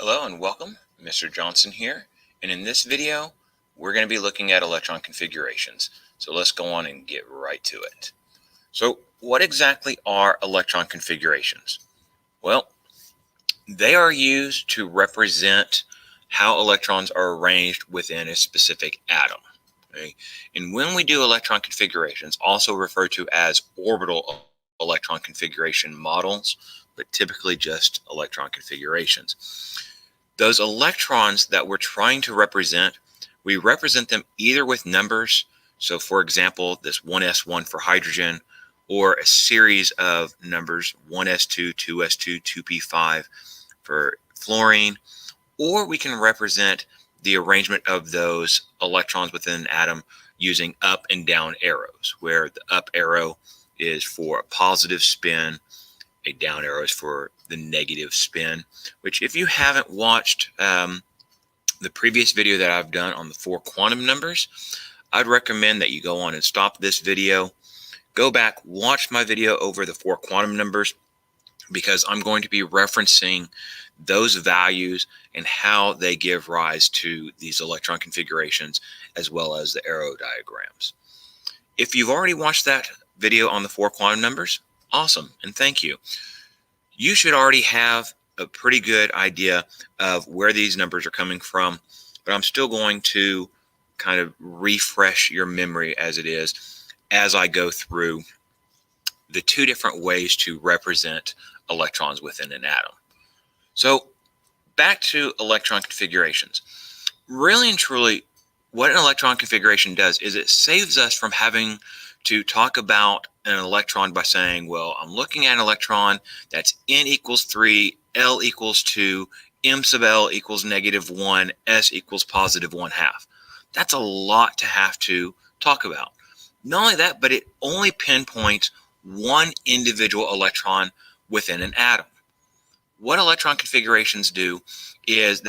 Hello and welcome, Mr. Johnson here, and in this video we're going to be looking at electron configurations. So let's go on and get right to it. So what exactly are electron configurations? Well, they are used to represent how electrons are arranged within a specific atom. Okay? And when we do electron configurations, also referred to as orbital electron configuration models, but typically just electron configurations. Those electrons that we're trying to represent, we represent them either with numbers. So for example, this 1s1 for hydrogen, or a series of numbers 1s2, 2s2, 2p5 for fluorine, or we can represent the arrangement of those electrons within an atom using up and down arrows, where the up arrow is for a positive spin, a down arrow is for the negative spin, which if you haven't watched the previous video that I've done on the 4 quantum numbers, I'd recommend that you go on and stop this video, go back, watch my video over the 4 quantum numbers, because I'm going to be referencing those values and how they give rise to these electron configurations as well as the arrow diagrams. If you've already watched that video on the 4 quantum numbers, awesome, and thank you. You should already have a pretty good idea of where these numbers are coming from, but I'm still going to kind of refresh your memory as it is as I go through the 2 different ways to represent electrons within an atom. So back to electron configurations. Really and truly, what an electron configuration does is it saves us from having to talk about an electron by saying, well, I'm looking at an electron that's n equals 3, L equals 2, M sub L equals -1, S equals +1/2. That's a lot to have to talk about. Not only that, but it only pinpoints one individual electron within an atom. What electron configurations do is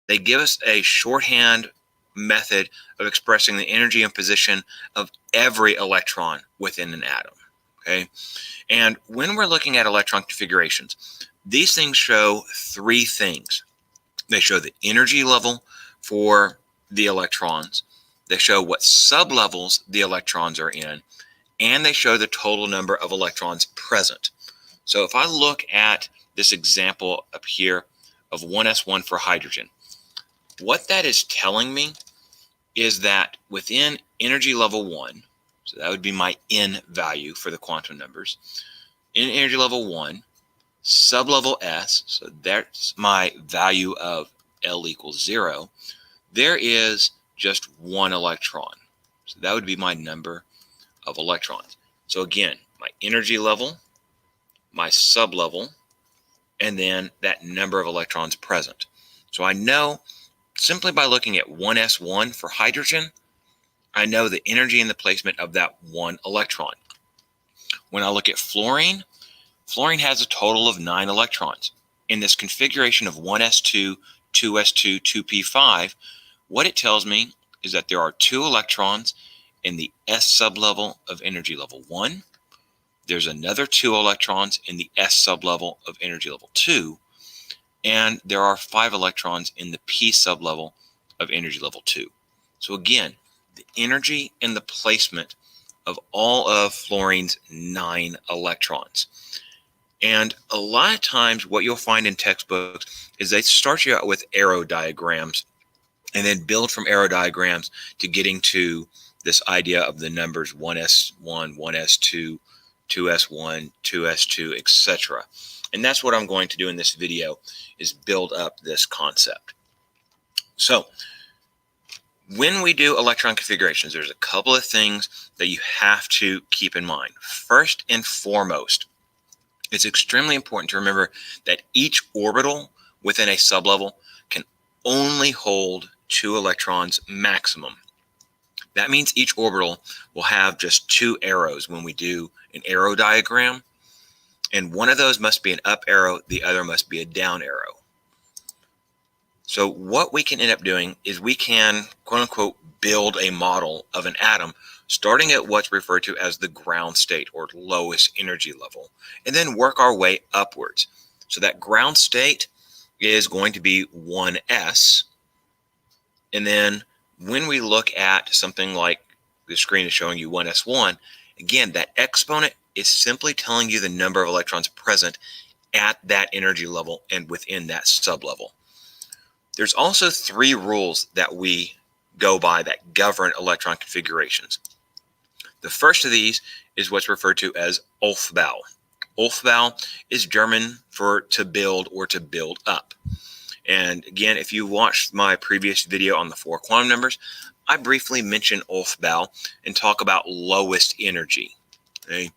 they give us a shorthand method of expressing the energy and position of every electron within an atom. Okay, and when we're looking at electron configurations, these things show 3 things. They show the energy level for the electrons, they show what sublevels the electrons are in, and they show the total number of electrons present. So if I look at this example up here of 1s1 for hydrogen, what that is telling me is that within energy level 1, so that would be my n value for the quantum numbers, in energy level 1, sublevel S, so that's my value of L equals 0, there is just 1 electron. So that would be my number of electrons. So again, my energy level, my sublevel, and then that number of electrons present. So I know simply by looking at 1s1 for hydrogen, I know the energy and the placement of that 1 electron. When I look at fluorine, fluorine has a total of 9 electrons. In this configuration of 1s2, 2s2, 2p5, what it tells me is that there are 2 electrons in the S sublevel of energy level 1. There's another 2 electrons in the S sublevel of energy level 2. And there are 5 electrons in the P sublevel of energy level 2. So again, the energy and the placement of all of fluorine's 9 electrons. And a lot of times what you'll find in textbooks is they start you out with arrow diagrams and then build from arrow diagrams to getting to this idea of the numbers 1s1, 1s2, 2s1, 2s2, etc. And that's what I'm going to do in this video, is build up this concept. So when we do electron configurations, there's a couple of things that you have to keep in mind. First and foremost, it's extremely important to remember that each orbital within a sublevel can only hold 2 electrons maximum. That means each orbital will have just 2 arrows when we do an arrow diagram, and one of those must be an up arrow, the other must be a down arrow. So what we can end up doing is we can, quote unquote, build a model of an atom starting at what's referred to as the ground state or lowest energy level, and then work our way upwards. So that ground state is going to be 1s. And then when we look at something like the screen is showing you 1s1, again, that exponent is simply telling you the number of electrons present at that energy level and within that sublevel. There's also 3 rules that we go by that govern electron configurations. The first of these is what's referred to as Aufbau. Aufbau is German for to build or to build up. And again, if you watched my previous video on the 4 quantum numbers, I briefly mention Aufbau and talk about lowest energy. Okay?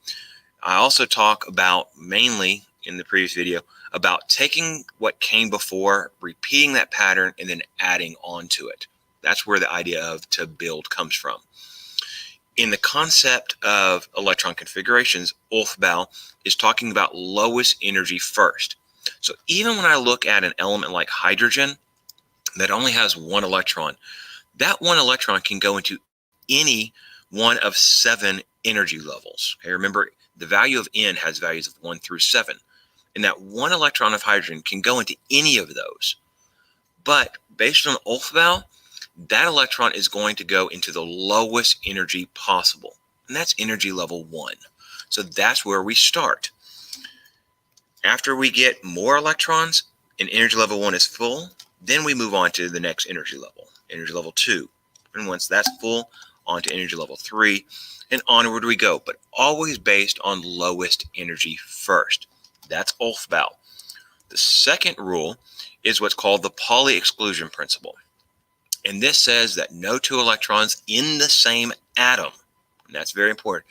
I also talk about, mainly in the previous video, about taking what came before, repeating that pattern, and then adding on to it. That's where the idea of to build comes from. In the concept of electron configurations, Aufbau is talking about lowest energy first. So even when I look at an element like hydrogen that only has 1 electron, that 1 electron can go into any one of 7 energy levels. Okay, remember, the value of N has values of 1 through 7. And that 1 electron of hydrogen can go into any of those. But based on Aufbau, that electron is going to go into the lowest energy possible. And that's energy level 1. So that's where we start. After we get more electrons and energy level 1 is full, then we move on to the next energy level 2. And once that's full, on to energy level 3, and onward we go, but always based on lowest energy first. That's Aufbau. The second rule is what's called the Pauli exclusion principle. And this says that no 2 electrons in the same atom, and that's very important,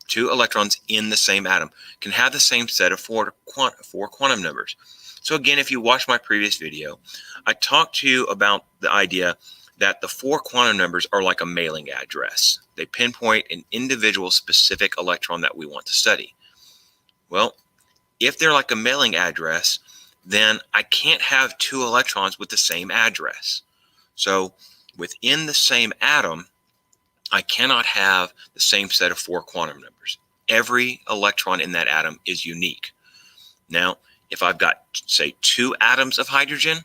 2 electrons in the same atom can have the same set of 4 quantum numbers. So again, if you watched my previous video, I talked to you about the idea that the 4 quantum numbers are like a mailing address. They pinpoint an individual specific electron that we want to study. Well, if they're like a mailing address, then I can't have 2 electrons with the same address. So within the same atom, I cannot have the same set of 4 quantum numbers. Every electron in that atom is unique. Now, if I've got, say, 2 atoms of hydrogen,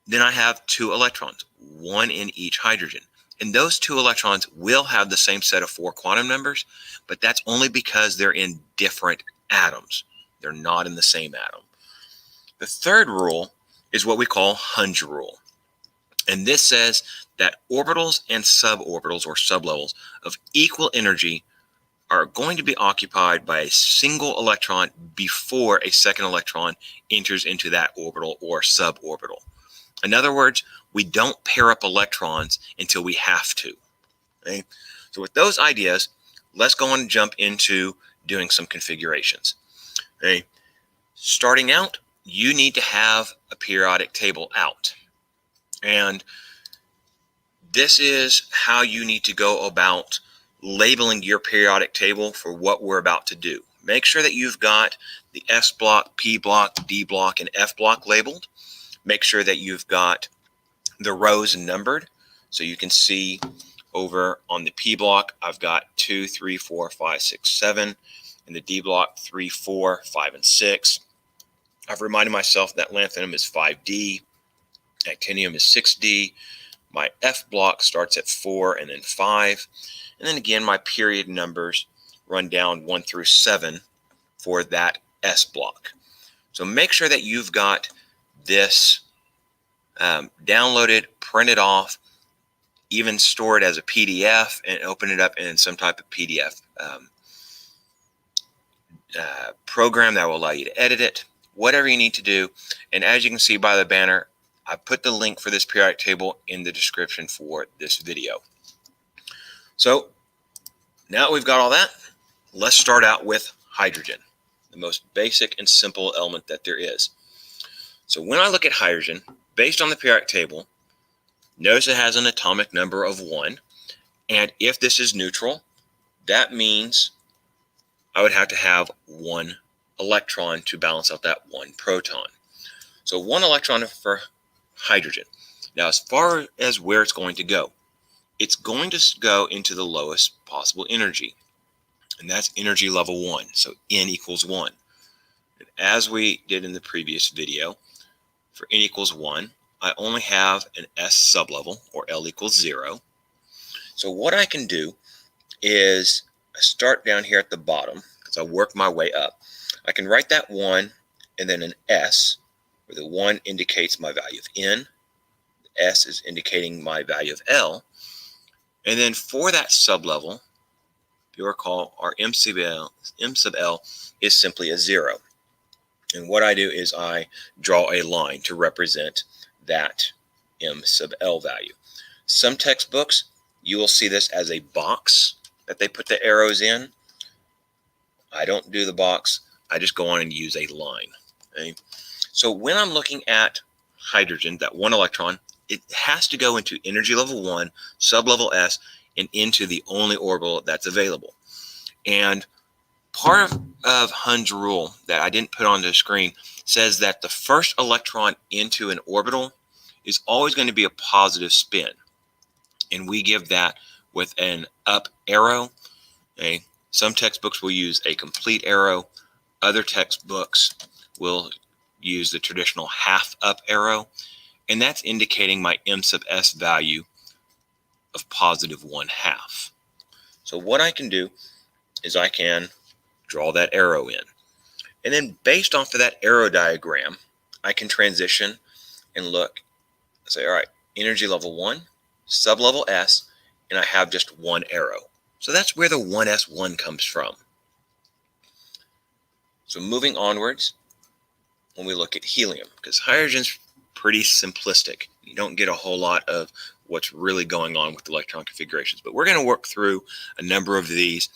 then I have 2 electrons, 1 in each hydrogen. And those 2 electrons will have the same set of 4 quantum numbers, but that's only because they're in different atoms. They're not in the same atom. The third rule is what we call Hund's rule. And this says that orbitals and suborbitals or sublevels of equal energy are going to be occupied by a single electron before a second electron enters into that orbital or suborbital. In other words, we don't pair up electrons until we have to. Okay? So with those ideas, let's go on and jump into doing some configurations. Okay? Starting out, you need to have a periodic table out. And this is how you need to go about labeling your periodic table for what we're about to do. Make sure that you've got the S block, P block, D block, and F block labeled. Make sure that you've got the rows numbered. So you can see over on the P block, I've got 2, 3, 4, 5, 6, 7. In the D block, 3, 4, 5, and 6. I've reminded myself that lanthanum is 5D. Actinium is 6D. My F block starts at 4 and then 5. And then again, my period numbers run down 1 through 7 for that S block. So make sure that you've got this downloaded, printed off, even store it as a PDF and open it up in some type of PDF program that will allow you to edit it, whatever you need to do. And as you can see by the banner, I put the link for this periodic table in the description for this video. So now that we've got all that, let's start out with hydrogen, the most basic and simple element that there is. So when I look at hydrogen, based on the periodic table, notice it has an atomic number of 1. And if this is neutral, that means I would have to have 1 electron to balance out that 1 proton. So 1 electron for hydrogen. Now, as far as where it's going to go, it's going to go into the lowest possible energy. And that's energy level 1. So N equals 1. And as we did in the previous video, for n equals 1, I only have an s sublevel, or L equals 0. So what I can do is I start down here at the bottom, because I work my way up. I can write that 1 and then an S, where the 1 indicates my value of n, the S is indicating my value of L, and then for that sublevel, if you recall, our m sub L is simply a 0. And what I do is I draw a line to represent that m sub L value. Some textbooks, you will see this as a box that they put the arrows in. I don't do the box. I just go on and use a line. Okay? So when I'm looking at hydrogen, that one electron, it has to go into energy level 1, sublevel S, and into the only orbital that's available. And part of Hund's rule that I didn't put on the screen says that the first electron into an orbital is always going to be a positive spin. And we give that with an up arrow. Okay? Some textbooks will use a complete arrow. Other textbooks will use the traditional half up arrow. And that's indicating my m sub s value of positive 1/2. So what I can do is I can draw that arrow in. And then based off of that arrow diagram, I can transition and look and say, all right, energy level 1, sublevel S, and I have just one arrow. So that's where the 1s1 comes from. So moving onwards, when we look at helium, because hydrogen's pretty simplistic. You don't get a whole lot of what's really going on with electron configurations. But we're going to work through a number of these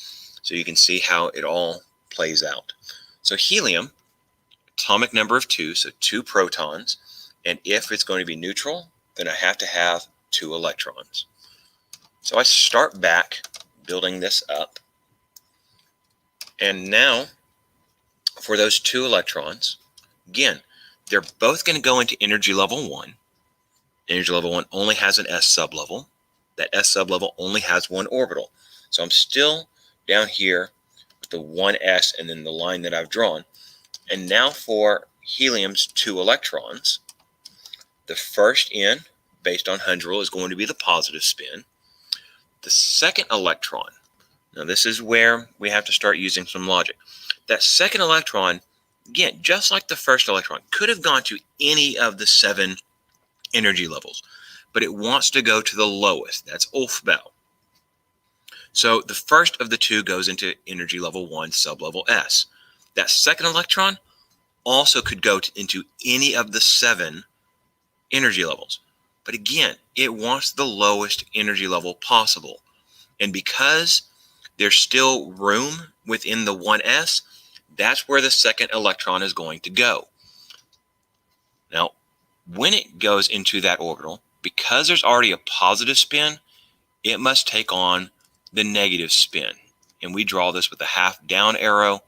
so you can see how it all plays out. So helium, atomic number of 2, so 2 protons. And if it's going to be neutral, then I have to have 2 electrons. So I start back building this up. And now, for those 2 electrons, again, they're both going to go into energy level 1. Energy level 1 only has an s sublevel. That s sublevel only has 1 orbital. So I'm still down here with the 1s and then the line that I've drawn. And now for helium's 2 electrons, the first in, based on Hund's rule, is going to be the positive spin. The second electron, now this is where we have to start using some logic. That second electron, again, just like the first electron, could have gone to any of the 7 energy levels, but it wants to go to the lowest. That's Wolfbau. So the first of the 2 goes into energy level 1, sublevel S. That second electron also could go into any of the 7 energy levels. But again, it wants the lowest energy level possible. And because there's still room within the 1s, that's where the second electron is going to go. Now, when it goes into that orbital, because there's already a positive spin, it must take on the negative spin. And we draw this with a half down arrow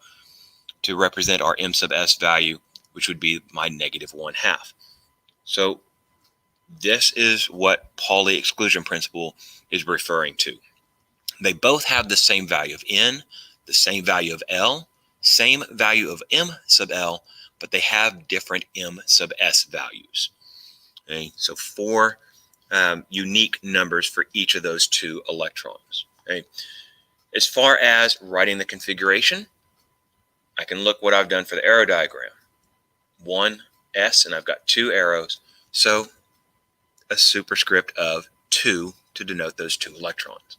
to represent our m sub s value, which would be my negative 1/2. So this is what Pauli exclusion principle is referring to. They both have the same value of n, the same value of L, same value of m sub L, but they have different m sub s values. Okay? So 4 unique numbers for each of those 2 electrons. Okay? As far as writing the configuration, I can look what I've done for the arrow diagram. 1s, and I've got 2 arrows. So a superscript of 2 to denote those 2 electrons.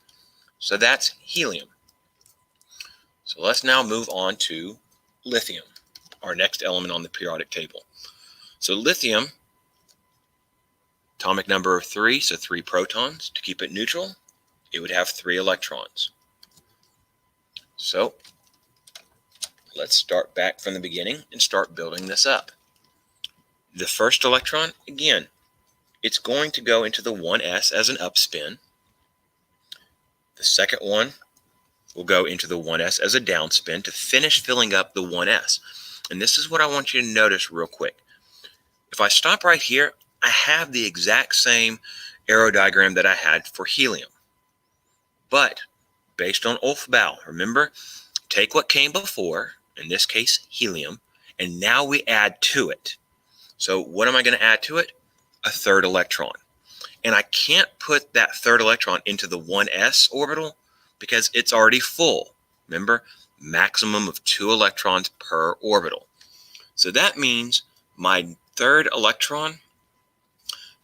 So that's helium. So let's now move on to lithium, our next element on the periodic table. So lithium, atomic number of 3, so 3 protons. To keep it neutral, it would have 3 electrons. So let's start back from the beginning and start building this up. The first electron, again, it's going to go into the 1s as an upspin. The second one will go into the 1s as a downspin to finish filling up the 1s. And this is what I want you to notice real quick. If I stop right here, I have the exact same arrow diagram that I had for helium. But based on Wolfbau, remember, take what came before, in this case helium, And now we add to it. So what am I going to add to it? A third electron. And I can't put that third electron into the 1s orbital because it's already full. Remember, maximum of 2 electrons per orbital. So that means my third electron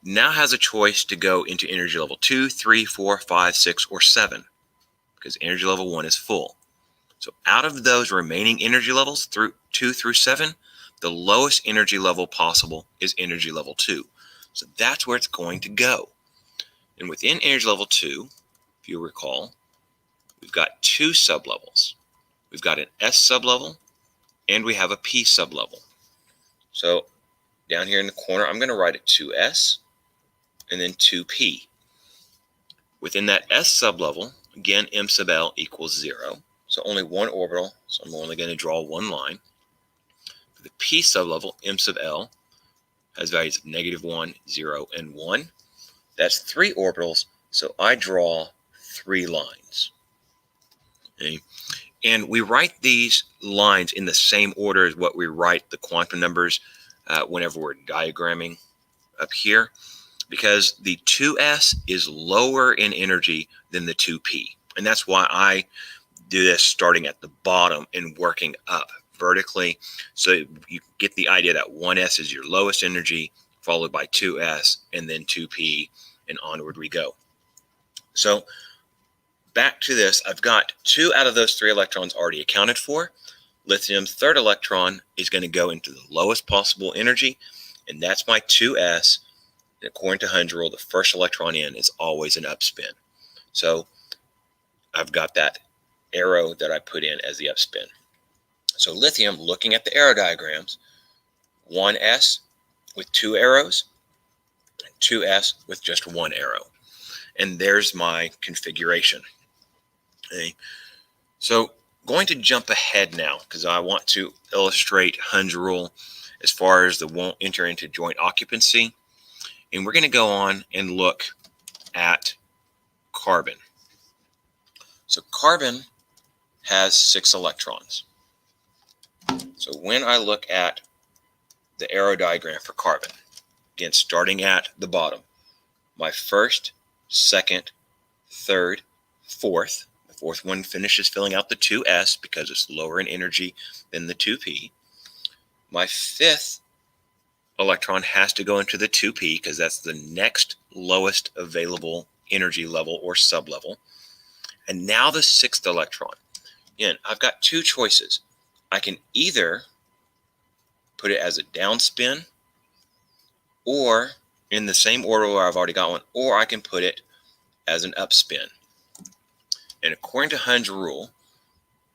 now has a choice to go into energy level 2, 3, 4, 5, 6, or 7 because energy level 1 is full. So out of those remaining energy levels, through 2 through 7, the lowest energy level possible is energy level 2. So that's where it's going to go. And within energy level 2, if you recall, we've got 2 sublevels. We've got an S sublevel and we have a P sublevel. So down here in the corner, I'm going to write a 2S and then 2P. Within that S sublevel, again, M sub L equals 0. So only one orbital, so I'm only going to draw one line. For the P sublevel, M sub L has values of -1, 0, and 1. That's 3 orbitals, so I draw 3 lines. Okay? And we write these lines in the same order as what we write the quantum numbers whenever we're diagramming up here, because the 2s is lower in energy than the 2p. And that's why I do this starting at the bottom and working up vertically. So you get the idea that 1s is your lowest energy, followed by 2s, and then 2p, and onward we go. So back to this, I've got 2 out of those 3 electrons already accounted for. Lithium's third electron is going to go into the lowest possible energy, and that's my 2s. And according to Hund's rule, the first electron in is always an upspin. So I've got that arrow that I put in as the upspin. So lithium, looking at the arrow diagrams, 1s with 2 arrows, 2s with just 1 arrow. And there's my configuration. Okay. So going to jump ahead now because I want to illustrate Hund's rule as far as the won't enter into joint occupancy. And we're going to go on and look at carbon. So carbon has 6 electrons. So when I look at the arrow diagram for carbon, again, starting at the bottom, my first, second, third, fourth, the fourth one finishes filling out the 2s because it's lower in energy than the 2p. My fifth electron has to go into the 2p because that's the next lowest available energy level or sublevel. And now the 6th electron. Again, I've got 2 choices. I can either put it as a downspin or in the same order where I've already got one, or I can put it as an upspin. And according to Hund's rule,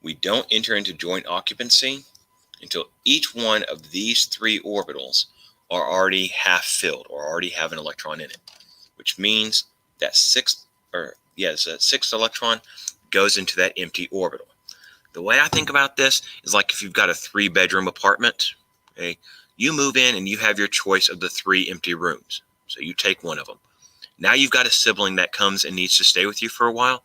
we don't enter into joint occupancy until each one of these 3 orbitals are already half filled or already have an electron in it, which means that 6th electron goes into that empty orbital. The way I think about this is like if you've got a 3-bedroom apartment, okay, you move in and you have your choice of the 3 empty rooms. So you take one of them. Now you've got a sibling that comes and needs to stay with you for a while.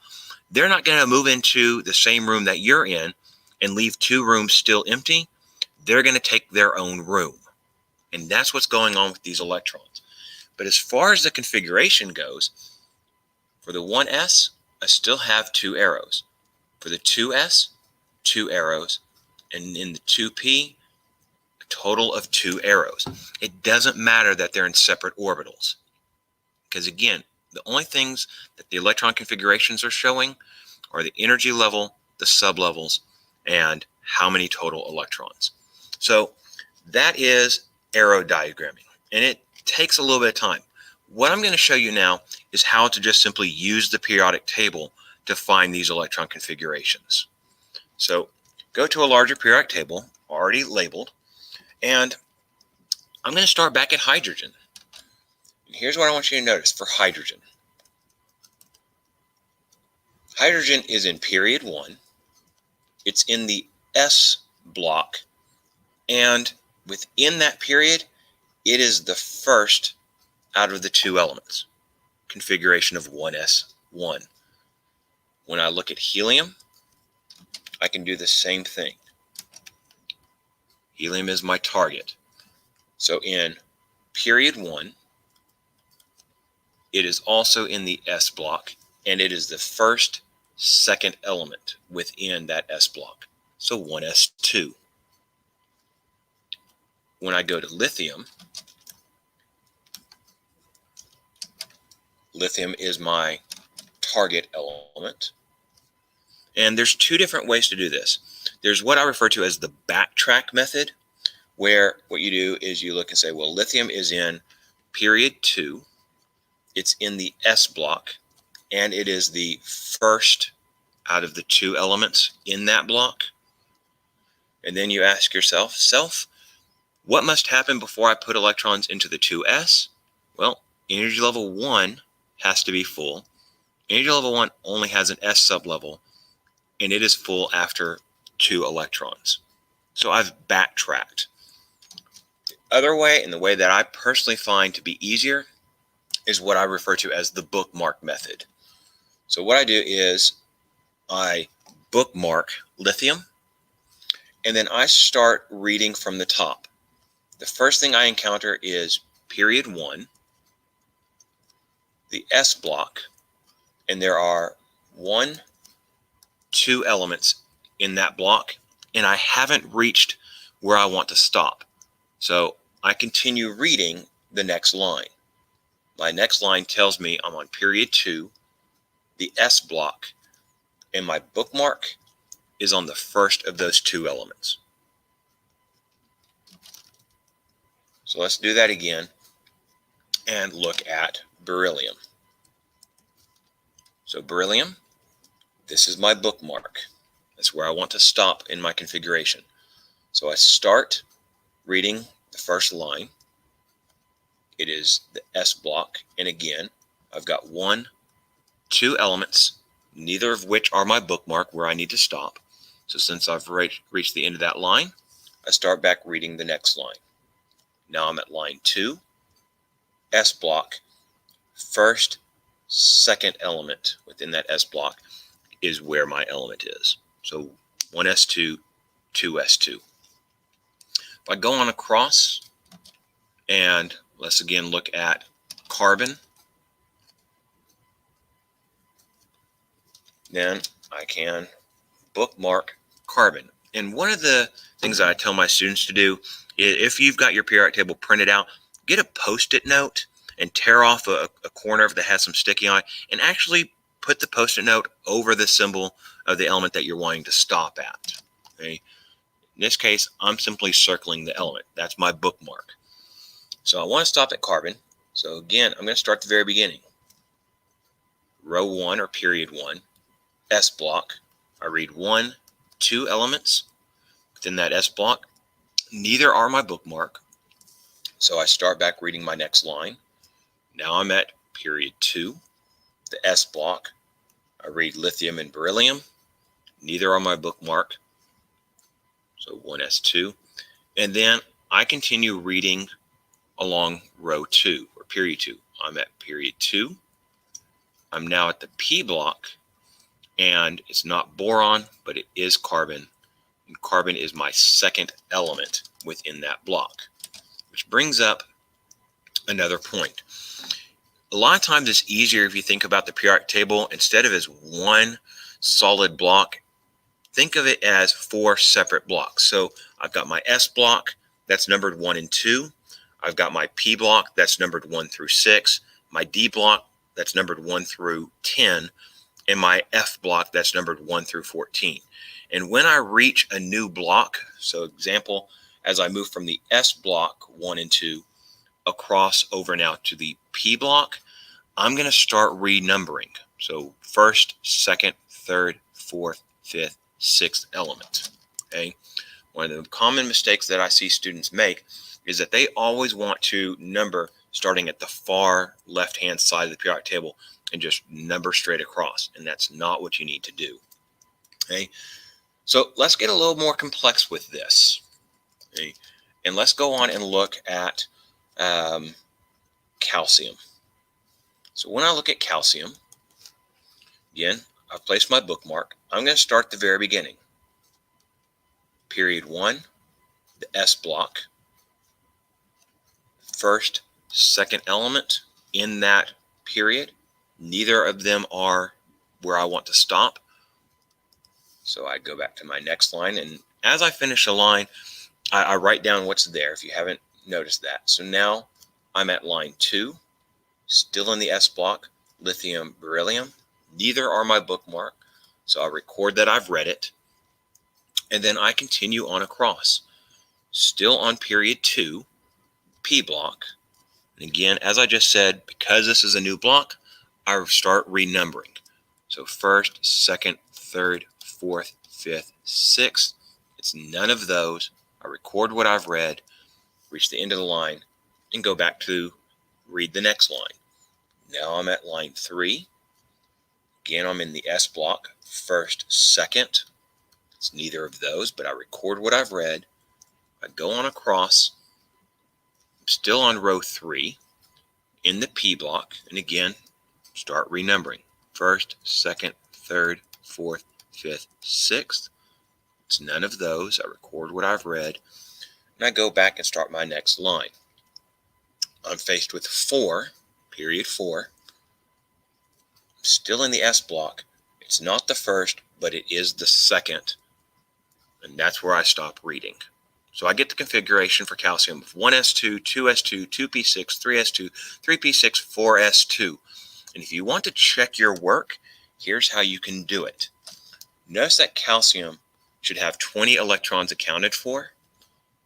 They're not going to move into the same room that you're in and leave 2 rooms still empty. They're going to take their own room. And that's what's going on with these electrons. But as far as the configuration goes, for the 1s, I still have 2 arrows. For the 2s, 2 arrows. And in the 2p, a total of 2 arrows. It doesn't matter that they're in separate orbitals. Because again, the only things that the electron configurations are showing are the energy level, the sublevels, and how many total electrons. So that is arrow diagramming, and it takes a little bit of time. What I'm going to show you now is how to just simply use the periodic table to find these electron configurations. So go to a larger periodic table, already labeled, and I'm going to start back at hydrogen. And here's what I want you to notice for hydrogen. Hydrogen is in period 1. It's in the S block, and within that period, it is the first out of the 2 elements, configuration of 1s1. When I look at helium, I can do the same thing. Helium is my target. So in period 1, it is also in the S block, and it is the first second element within that S block. So 1s2. When I go to lithium, lithium is my target element. And there's two different ways to do this. There's what I refer to as the backtrack method, where what you do is you look and say, well, lithium is in period 2. It's in the S block, and it is the first out of the 2 elements in that block. And then you ask yourself, what must happen before I put electrons into the 2s? Well, energy level 1 has to be full. Energy level 1 only has an S sublevel, and it is full after 2 electrons. So I've backtracked. The other way, and the way that I personally find to be easier, is what I refer to as the bookmark method. So what I do is I bookmark lithium, and then I start reading from the top. The first thing I encounter is period 1, the S block, and there are 2 elements in that block, and I haven't reached where I want to stop. So I continue reading the next line. My next line tells me I'm on period 2, the S block, and my bookmark is on the first of those 2 elements. So let's do that again and look at beryllium. So beryllium, this is my bookmark. That's where I want to stop in my configuration. So I start reading the first line. It is the S block, and again, I've got 2 elements, neither of which are my bookmark where I need to stop. So since I've reached the end of that line, I start back reading the next line. Now I'm at line 2, S block, first, second element within that S block is where my element is. So 1s2, 2s2. If I go on across, and let's again look at carbon, then I can bookmark carbon. And one of the things that I tell my students to do is, if you've got your periodic table printed out, get a Post-it note and tear off a corner that has some sticky on it, and actually put the Post-it note over the symbol of the element that you're wanting to stop at. Okay? In this case, I'm simply circling the element. That's my bookmark. So I want to stop at carbon. So again, I'm going to start at the very beginning. Row 1 or period 1, S block. I read 2 elements within that S block. Neither are my bookmark. So I start back reading my next line. Now I'm at period 2, the S block. I read lithium and beryllium. Neither are my bookmark. So 1s2. And then I continue reading along row 2 or period 2. I'm at period 2. I'm now at the P block, and it's not boron, but it is carbon. And carbon is my second element within that block, which brings up another point. A lot of times it's easier if you think about the periodic table, instead of as one solid block, think of it as 4 separate blocks. So I've got my S block, that's numbered 1 and 2. I've got my P block, that's numbered 1 through 6. My D block, that's numbered 1 through 10. And my F block, that's numbered 1 through 14. And when I reach a new block, so example, as I move from the S block 1 and 2 across over now to the P block, I'm going to start renumbering. So first, second, third, fourth, fifth, sixth element. Okay. One of the common mistakes that I see students make is that they always want to number starting at the far left-hand side of the periodic table and just number straight across. And that's not what you need to do. Okay. So let's get a little more complex with this. Okay. And let's go on and look at calcium. So when I look at calcium, again, I've placed my bookmark. I'm going to start at the very beginning. Period 1, the S block, first, second element in that period. Neither of them are where I want to stop. So I go back to my next line, and as I finish a line, I write down what's there if you haven't noticed that. So now I'm at line 2, still in the S block, lithium, beryllium. Neither are my bookmark, so I record that I've read it, and then I continue on across. Still on period 2, P block. And again, as I just said, because this is a new block, I start renumbering. So first, second, third, fourth, fifth, sixth. It's none of those. I record what I've read, reach the end of the line, and go back to read the next line. Now I'm at line 3. Again, I'm in the S block, first, second. It's neither of those, but I record what I've read. I go on across. I'm still on row 3 in the P block, and again, start renumbering. First, second, third, fourth, fifth, sixth. It's none of those. I record what I've read, and I go back and start my next line. I'm faced with 4, period 4. I'm still in the S block. It's not the first, but it is the second, and that's where I stop reading. So I get the configuration for calcium of 1s2, 2s2, 2p6, 3s2, 3p6, 4s2. And if you want to check your work, here's how you can do it. Notice that calcium should have 20 electrons accounted for.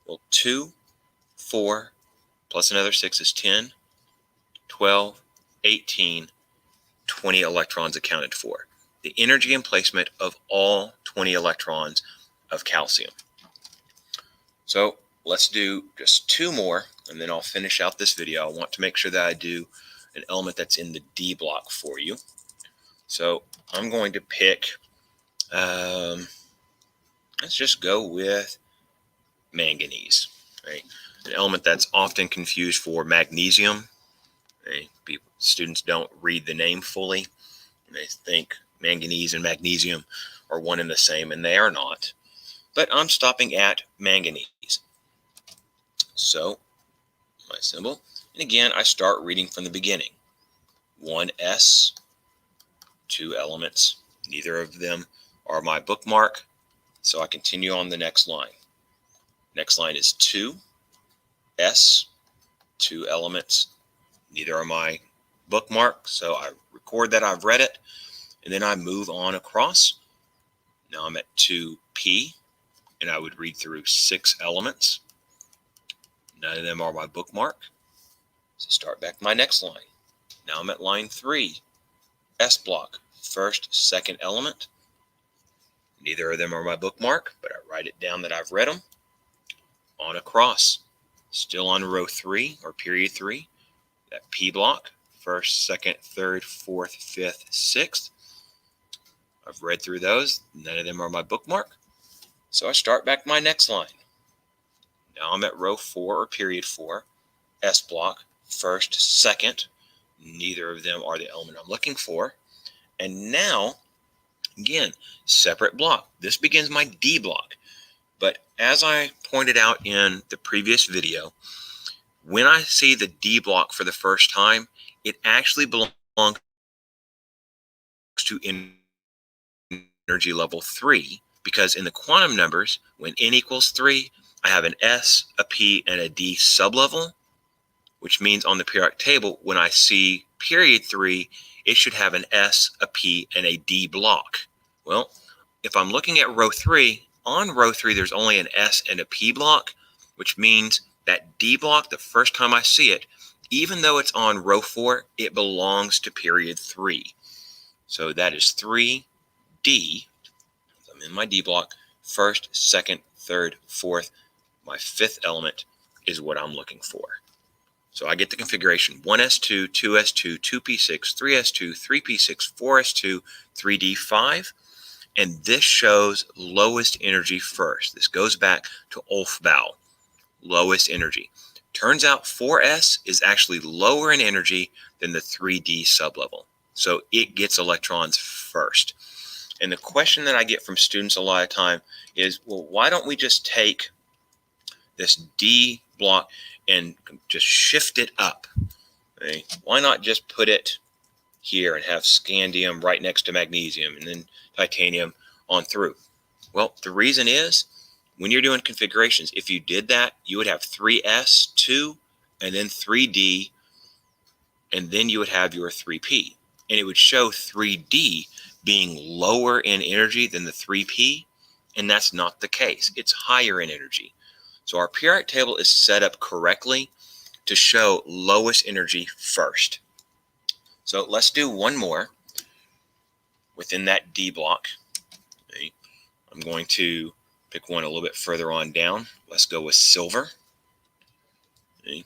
Well, 2, 4, plus another 6 is 10, 12, 18, 20 electrons accounted for. The energy emplacement of all 20 electrons of calcium. So let's do just 2 more, and then I'll finish out this video. I want to make sure that I do an element that's in the D block for you. So I'm going to pick, let's just go with manganese, right? An element that's often confused for magnesium. Right? Students don't read the name fully, and they think manganese and magnesium are one and the same, and they are not. But I'm stopping at manganese. So my symbol, and again, I start reading from the beginning. 1s, 2 elements. Neither of them are my bookmark, so I continue on the next line. Next line is 2s, 2 elements. Neither are my bookmark, so I record that I've read it, and then I move on across. Now I'm at 2p, and I would read through 6 elements. None of them are my bookmark. So start back my next line. Now I'm at line 3, S block, first, second element. Neither of them are my bookmark, but I write it down that I've read them. On across. Still on row 3 or period 3, that P block, first, second, third, fourth, fifth, sixth. I've read through those. None of them are my bookmark. So I start back my next line. Now I'm at row 4 or period 4, S block, first, second. Neither of them are the element I'm looking for. And now, again, separate block. This begins my D block. But as I pointed out in the previous video, when I see the D block for the first time, it actually belongs to energy level 3, because in the quantum numbers, when n equals 3, I have an S, a P, and a D sublevel, which means on the periodic table, when I see period 3, it should have an S, a P, and a D block. Well, if I'm looking at row 3, on row 3, there's only an S and a P block, which means that D block, the first time I see it, even though it's on row 4, it belongs to period 3. So that is 3D. I'm in my D block. First, second, third, fourth. My 5th element is what I'm looking for. So I get the configuration 1s2, 2s2, 2p6, 3s2, 3p6, 4s2, 3d5. And this shows lowest energy first. This goes back to Olfbau, lowest energy. Turns out 4s is actually lower in energy than the 3d sublevel. So it gets electrons first. And the question that I get from students a lot of time is, well, why don't we just take this D block and just shift it up? Okay? Why not just put it here and have scandium right next to magnesium and then titanium on through? Well, the reason is when you're doing configurations, if you did that, you would have 3S, 2, and then 3D, and then you would have your 3P. And it would show 3D being lower in energy than the 3P, and that's not the case. It's higher in energy. So our periodic table is set up correctly to show lowest energy first. So let's do one more within that D block. Okay. I'm going to pick one a little bit further on down. Let's go with silver. Okay.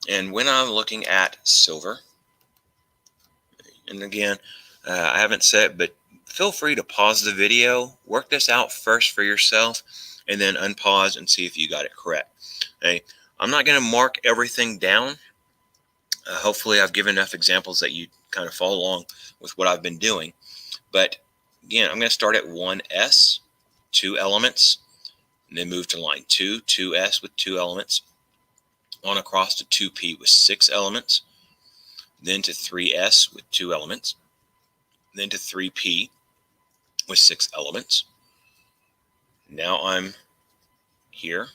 And when I'm looking at silver, and again, I haven't said, but feel free to pause the video, work this out first for yourself, and then unpause and see if you got it correct. Okay. I'm not going to mark everything down. Hopefully I've given enough examples that you kind of follow along with what I've been doing. But again, I'm going to start at 1S, 2 elements, and then move to line 2, 2S with 2 elements, on across to 2P with 6 elements, then to 3S with 2 elements, then to 3P with 6 elements. Now I'm here,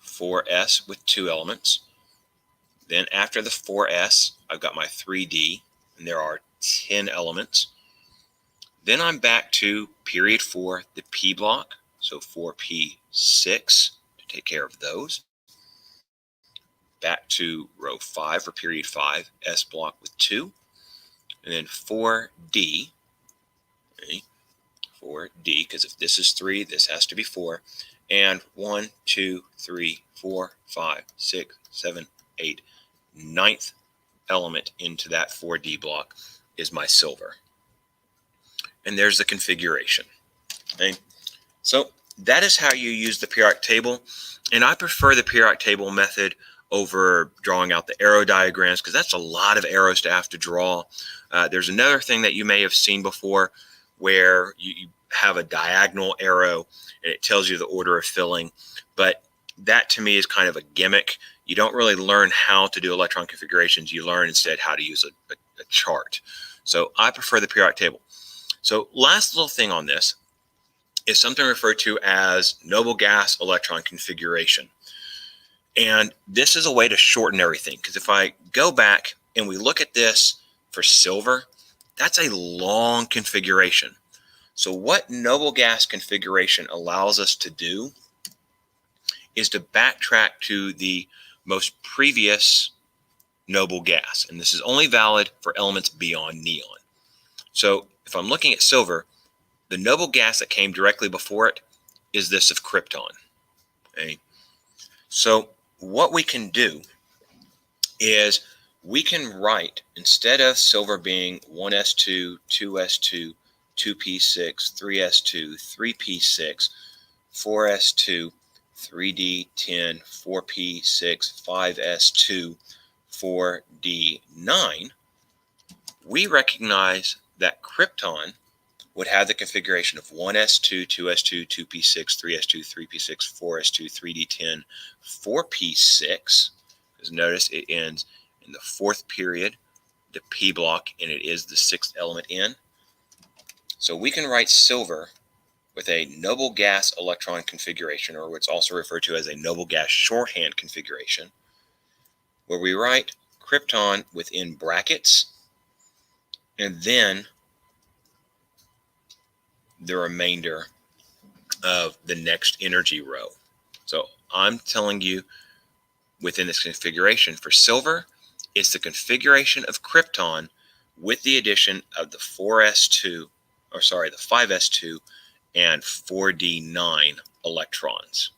4S with 2 elements. Then after the 4S, I've got my 3D, and there are 10 elements. Then I'm back to period 4, the P block, so 4P6 to take care of those. Back to row 5 for period 5, S block with 2. And then 4D, okay, 4D, because if this is 3, this has to be 4. And 1, 2, 3, 4, 5, 6, 7, 8, 9th element into that 4D block is my silver. And there's the configuration. Okay? So that is how you use the periodic table. And I prefer the periodic table method over drawing out the arrow diagrams, because that's a lot of arrows to have to draw. There's another thing that you may have seen before where you have a diagonal arrow and it tells you the order of filling. But that to me is kind of a gimmick. You don't really learn how to do electron configurations. You learn instead how to use a chart. So I prefer the periodic table. So last little thing on this is something referred to as noble gas electron configuration. And this is a way to shorten everything, because if I go back and we look at this for silver, that's a long configuration. So what noble gas configuration allows us to do is to backtrack to the most previous noble gas. And this is only valid for elements beyond neon. So if I'm looking at silver, the noble gas that came directly before it is this of krypton. Okay? So what we can do is we can write, instead of silver being 1s2, 2s2, 2p6, 3s2, 3p6, 4s2, 3d10, 4p6, 5s2, 4d9, we recognize that krypton would have the configuration of 1s2, 2s2, 2p6, 3s2, 3p6, 4s2, 3d10, 4p6. Because notice it ends in the 4th period, the P block, and it is the 6th element in. So we can write silver with a noble gas electron configuration, or what's also referred to as a noble gas shorthand configuration, where we write krypton within brackets and then the remainder of the next energy row. So I'm telling you, within this configuration for silver, it's the configuration of krypton with the addition of the 4s2, or sorry, the 5s2 and 4d9 electrons.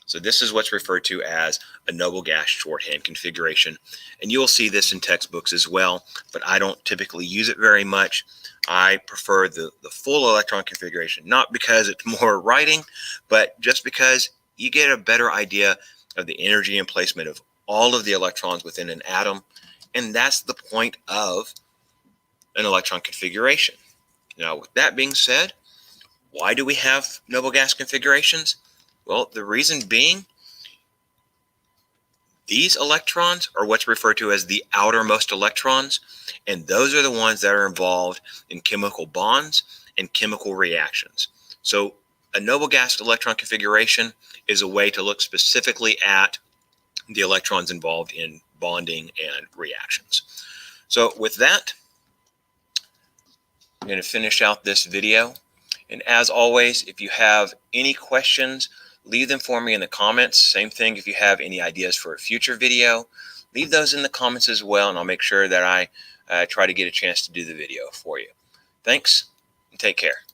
So this is what's referred to as a noble gas shorthand configuration. And you'll see this in textbooks as well, but I don't typically use it very much. I prefer the full electron configuration, not because it's more writing, but just because you get a better idea of the energy and placement of all of the electrons within an atom. And that's the point of an electron configuration. Now, with that being said, why do we have noble gas configurations? Well, the reason being These electrons are what's referred to as the outermost electrons, and those are the ones that are involved in chemical bonds and chemical reactions. So a noble gas electron configuration is a way to look specifically at the electrons involved in bonding and reactions. So with that, I'm going to finish out this video. And as always, if you have any questions, leave them for me in the comments. Same thing if you have any ideas for a future video, leave those in the comments as well, and I'll make sure that I try to get a chance to do the video for you. Thanks, and take care.